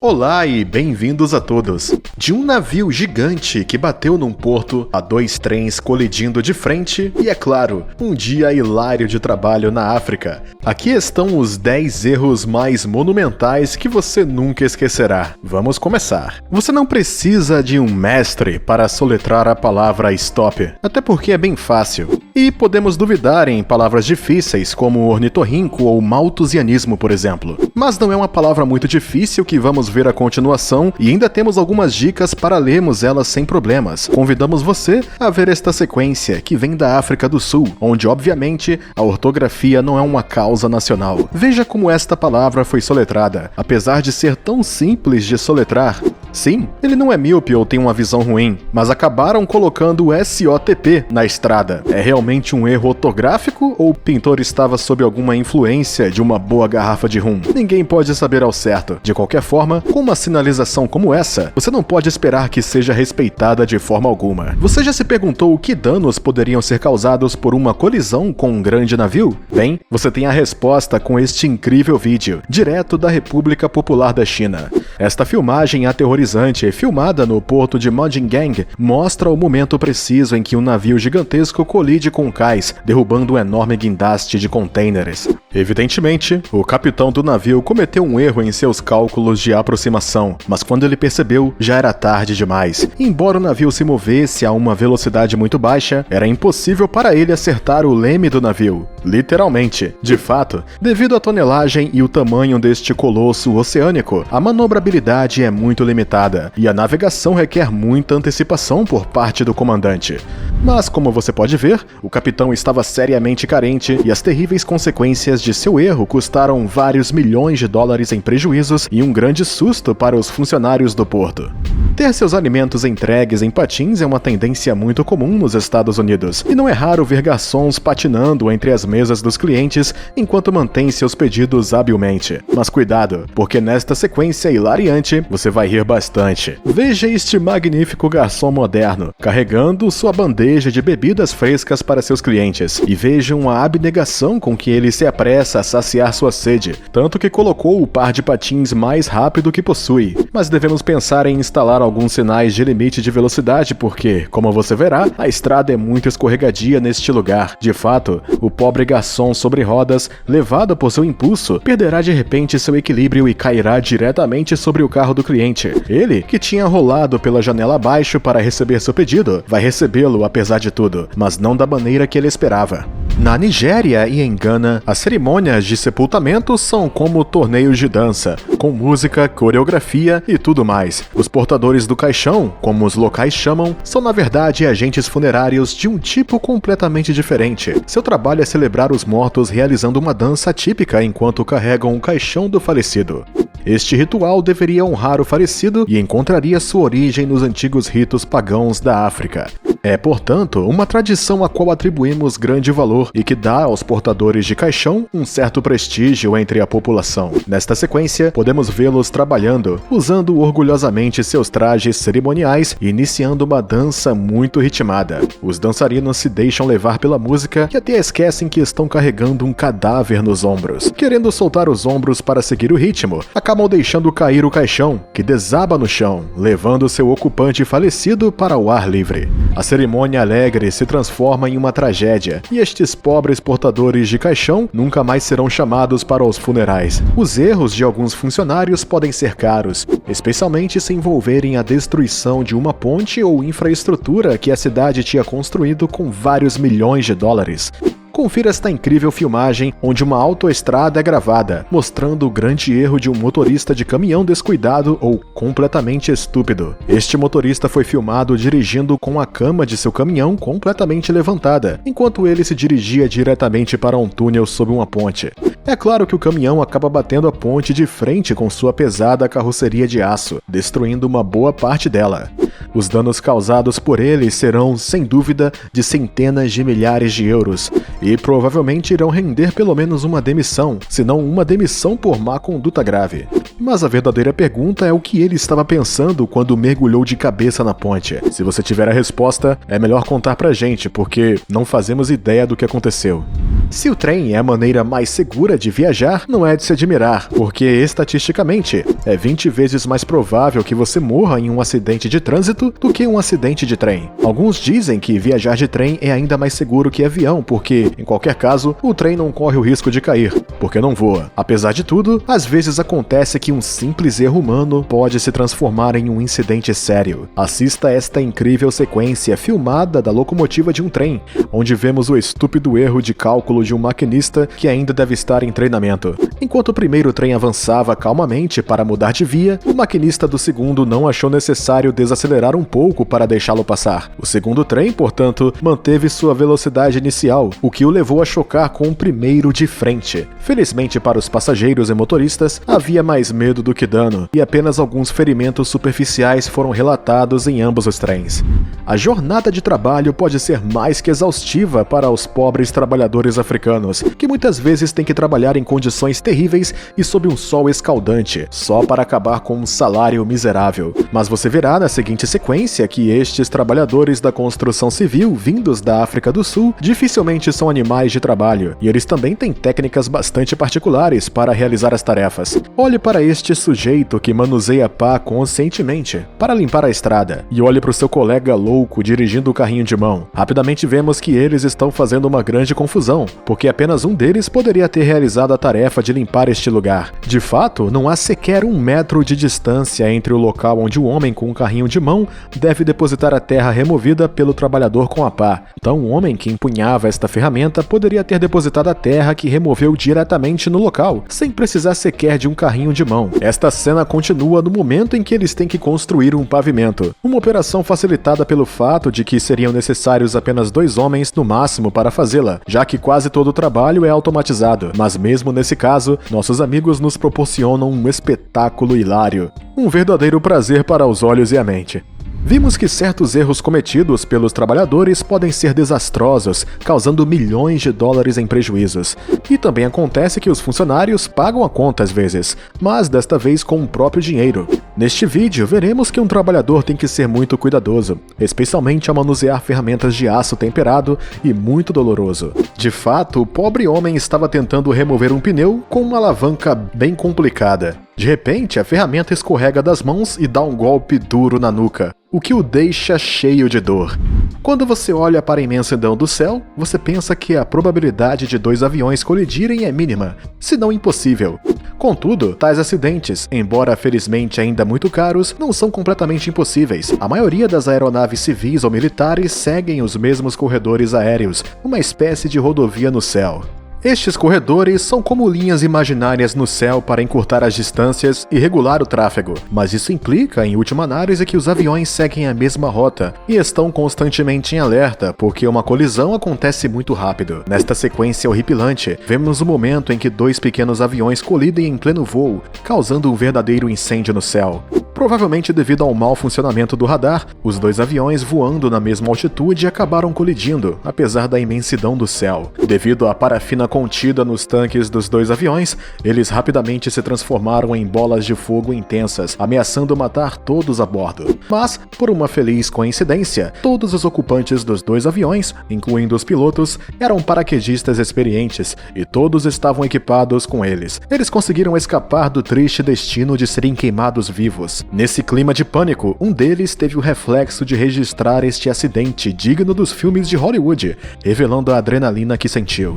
Olá e bem-vindos a todos. De um navio gigante que bateu num porto, a dois trens colidindo de frente e, é claro, um dia hilário de trabalho na África. Aqui estão os 10 erros mais monumentais que você nunca esquecerá. Vamos começar. Você não precisa de um mestre para soletrar a palavra stop, até porque é bem fácil. E podemos duvidar em palavras difíceis como ornitorrinco ou malthusianismo, por exemplo. Mas não é uma palavra muito difícil que vamos ver a continuação e ainda temos algumas dicas para lermos elas sem problemas. Convidamos você a ver esta sequência que vem da África do Sul, onde obviamente a ortografia não é uma causa nacional. Veja como esta palavra foi soletrada, apesar de ser tão simples de soletrar. Sim, ele não é míope ou tem uma visão ruim, mas acabaram colocando o SOTP na estrada. É realmente um erro ortográfico ou o pintor estava sob alguma influência de uma boa garrafa de rum? Ninguém pode saber ao certo. De qualquer forma, com uma sinalização como essa, você não pode esperar que seja respeitada de forma alguma. Você já se perguntou que danos poderiam ser causados por uma colisão com um grande navio? Bem, você tem a resposta com este incrível vídeo, direto da República Popular da China. Esta filmagem aterrorizante, filmada no porto de Modjingang, mostra o momento preciso em que um navio gigantesco colide com um cais, derrubando um enorme guindaste de contêineres. Evidentemente, o capitão do navio cometeu um erro em seus cálculos de aproximação, mas quando ele percebeu, já era tarde demais. Embora o navio se movesse a uma velocidade muito baixa, era impossível para ele acertar o leme do navio. Literalmente. De fato, devido à tonelagem e o tamanho deste colosso oceânico, a manobrabilidade é muito limitada e a navegação requer muita antecipação por parte do comandante. Mas, como você pode ver, o capitão estava seriamente carente e as terríveis consequências de seu erro custaram vários milhões de dólares em prejuízos e um grande susto para os funcionários do porto. Ter seus alimentos entregues em patins é uma tendência muito comum nos Estados Unidos, e não é raro ver garçons patinando entre as mesas dos clientes enquanto mantém seus pedidos habilmente. Mas cuidado, porque nesta sequência hilariante você vai rir bastante. Veja este magnífico garçom moderno, carregando sua bandeja de bebidas frescas para seus clientes, e vejam a abnegação com que ele se apressa a saciar sua sede, tanto que colocou o par de patins mais rápido que possui. Mas devemos pensar em instalar alguns sinais de limite de velocidade porque, como você verá, a estrada é muito escorregadia neste lugar. De fato, o pobre garçom sobre rodas, levado por seu impulso, perderá de repente seu equilíbrio e cairá diretamente sobre o carro do cliente. Ele, que tinha rolado pela janela abaixo para receber seu pedido, vai recebê-lo apesar de tudo, mas não da maneira que ele esperava. Na Nigéria e em Gana, as cerimônias de sepultamento são como torneios de dança, com música, coreografia e tudo mais. Os portadores do caixão, como os locais chamam, são na verdade agentes funerários de um tipo completamente diferente. Seu trabalho é celebrar os mortos realizando uma dança típica enquanto carregam o caixão do falecido. Este ritual deveria honrar o falecido e encontraria sua origem nos antigos ritos pagãos da África. É, portanto, uma tradição a qual atribuímos grande valor e que dá aos portadores de caixão um certo prestígio entre a população. Nesta sequência, podemos vê-los trabalhando, usando orgulhosamente seus trajes cerimoniais e iniciando uma dança muito ritmada. Os dançarinos se deixam levar pela música e até esquecem que estão carregando um cadáver nos ombros. Querendo soltar os ombros para seguir o ritmo, acabam deixando cair o caixão, que desaba no chão, levando seu ocupante falecido para o ar livre. A cerimônia alegre se transforma em uma tragédia, e estes pobres portadores de caixão nunca mais serão chamados para os funerais. Os erros de alguns funcionários podem ser caros, especialmente se envolverem a destruição de uma ponte ou infraestrutura que a cidade tinha construído com vários milhões de dólares. Confira esta incrível filmagem onde uma autoestrada é gravada, mostrando o grande erro de um motorista de caminhão descuidado ou completamente estúpido. Este motorista foi filmado dirigindo com a cama de seu caminhão completamente levantada, enquanto ele se dirigia diretamente para um túnel sob uma ponte. É claro que o caminhão acaba batendo a ponte de frente com sua pesada carroceria de aço, destruindo uma boa parte dela. Os danos causados por ele serão, sem dúvida, de centenas de milhares de euros, e provavelmente irão render pelo menos uma demissão, se não uma demissão por má conduta grave. Mas a verdadeira pergunta é o que ele estava pensando quando mergulhou de cabeça na ponte. Se você tiver a resposta, é melhor contar pra gente, porque não fazemos ideia do que aconteceu. Se o trem é a maneira mais segura de viajar, não é de se admirar, porque estatisticamente é 20 vezes mais provável que você morra em um acidente de trânsito do que um acidente de trem. Alguns dizem que viajar de trem é ainda mais seguro que avião, porque, em qualquer caso, o trem não corre o risco de cair, porque não voa. Apesar de tudo, às vezes acontece que um simples erro humano pode se transformar em um incidente sério. Assista esta incrível sequência filmada da locomotiva de um trem, onde vemos o estúpido erro de cálculo de um maquinista que ainda deve estar em treinamento. Enquanto o primeiro trem avançava calmamente para mudar de via, o maquinista do segundo não achou necessário desacelerar um pouco para deixá-lo passar. O segundo trem, portanto, manteve sua velocidade inicial, o que o levou a chocar com o primeiro de frente. Felizmente para os passageiros e motoristas, havia mais medo do que dano, e apenas alguns ferimentos superficiais foram relatados em ambos os trens. A jornada de trabalho pode ser mais que exaustiva para os pobres trabalhadores africanos, que muitas vezes têm que trabalhar em condições terríveis e sob um sol escaldante, só para acabar com um salário miserável. Mas você verá na seguinte sequência que estes trabalhadores da construção civil, vindos da África do Sul, dificilmente são animais de trabalho, e eles também têm técnicas bastante particulares para realizar as tarefas. Olhe para este sujeito que manuseia pá conscientemente para limpar a estrada, e olhe para o seu colega louco dirigindo o carrinho de mão. Rapidamente vemos que eles estão fazendo uma grande confusão, porque apenas um deles poderia ter realizado a tarefa de limpar este lugar. De fato, não há sequer 1 metro de distância entre o local onde o homem com um carrinho de mão deve depositar a terra removida pelo trabalhador com a pá. Então, o homem que empunhava esta ferramenta poderia ter depositado a terra que removeu diretamente no local, sem precisar sequer de um carrinho de mão. Esta cena continua no momento em que eles têm que construir um pavimento, uma operação facilitada pelo fato de que seriam necessários apenas 2 homens no máximo para fazê-la, já que quase todo o trabalho é automatizado. Mas mesmo nesse caso, nossos amigos nos proporcionam um espetáculo hilário, um verdadeiro prazer para os olhos e a mente. Vimos que certos erros cometidos pelos trabalhadores podem ser desastrosos, causando milhões de dólares em prejuízos. E também acontece que os funcionários pagam a conta às vezes, mas desta vez com o próprio dinheiro. Neste vídeo, veremos que um trabalhador tem que ser muito cuidadoso, especialmente ao manusear ferramentas de aço temperado e muito doloroso. De fato, o pobre homem estava tentando remover um pneu com uma alavanca bem complicada. De repente, a ferramenta escorrega das mãos e dá um golpe duro na nuca, o que o deixa cheio de dor. Quando você olha para a imensidão do céu, você pensa que a probabilidade de 2 aviões colidirem é mínima, se não impossível. Contudo, tais acidentes, embora felizmente ainda muito caros, não são completamente impossíveis. A maioria das aeronaves civis ou militares seguem os mesmos corredores aéreos, uma espécie de rodovia no céu. Estes corredores são como linhas imaginárias no céu para encurtar as distâncias e regular o tráfego, mas isso implica, em última análise, que os aviões seguem a mesma rota e estão constantemente em alerta, porque uma colisão acontece muito rápido. Nesta sequência horripilante, vemos o momento em que 2 pequenos aviões colidem em pleno voo, causando um verdadeiro incêndio no céu. Provavelmente devido ao mau funcionamento do radar, os 2 aviões voando na mesma altitude acabaram colidindo, apesar da imensidão do céu. Devido à parafina contida nos tanques dos 2 aviões, eles rapidamente se transformaram em bolas de fogo intensas, ameaçando matar todos a bordo. Mas, por uma feliz coincidência, todos os ocupantes dos 2 aviões, incluindo os pilotos, eram paraquedistas experientes e todos estavam equipados com eles. Eles conseguiram escapar do triste destino de serem queimados vivos. Nesse clima de pânico, um deles teve o reflexo de registrar este acidente digno dos filmes de Hollywood, revelando a adrenalina que sentiu.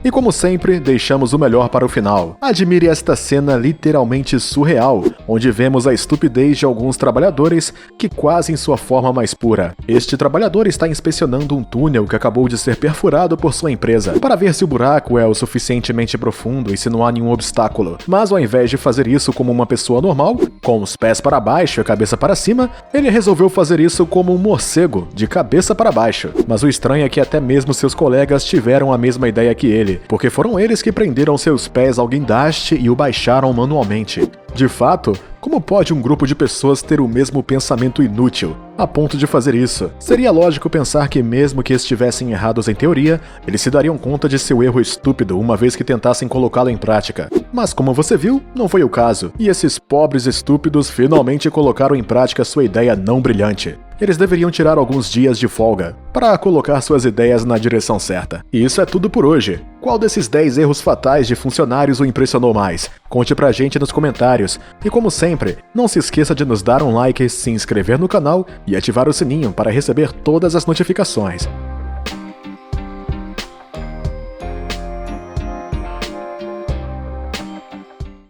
E como sempre, deixamos o melhor para o final. Admire esta cena literalmente surreal, onde vemos a estupidez de alguns trabalhadores que quase em sua forma mais pura. Este trabalhador está inspecionando um túnel que acabou de ser perfurado por sua empresa, para ver se o buraco é o suficientemente profundo e se não há nenhum obstáculo. Mas ao invés de fazer isso como uma pessoa normal, com os pés para baixo e a cabeça para cima, ele resolveu fazer isso como um morcego, de cabeça para baixo. Mas o estranho é que até mesmo seus colegas tiveram a mesma ideia que ele, porque foram eles que prenderam seus pés ao guindaste e o baixaram manualmente. De fato, como pode um grupo de pessoas ter o mesmo pensamento inútil? a ponto de fazer isso. Seria lógico pensar que mesmo que estivessem errados em teoria, eles se dariam conta de seu erro estúpido uma vez que tentassem colocá-lo em prática. Mas como você viu, não foi o caso, e esses pobres estúpidos finalmente colocaram em prática sua ideia não brilhante. Eles deveriam tirar alguns dias de folga para colocar suas ideias na direção certa. E isso é tudo por hoje. Qual desses 10 erros fatais de funcionários o impressionou mais? Conte pra gente nos comentários. E como sempre, não se esqueça de nos dar um like, se inscrever no canal e ativar o sininho para receber todas as notificações.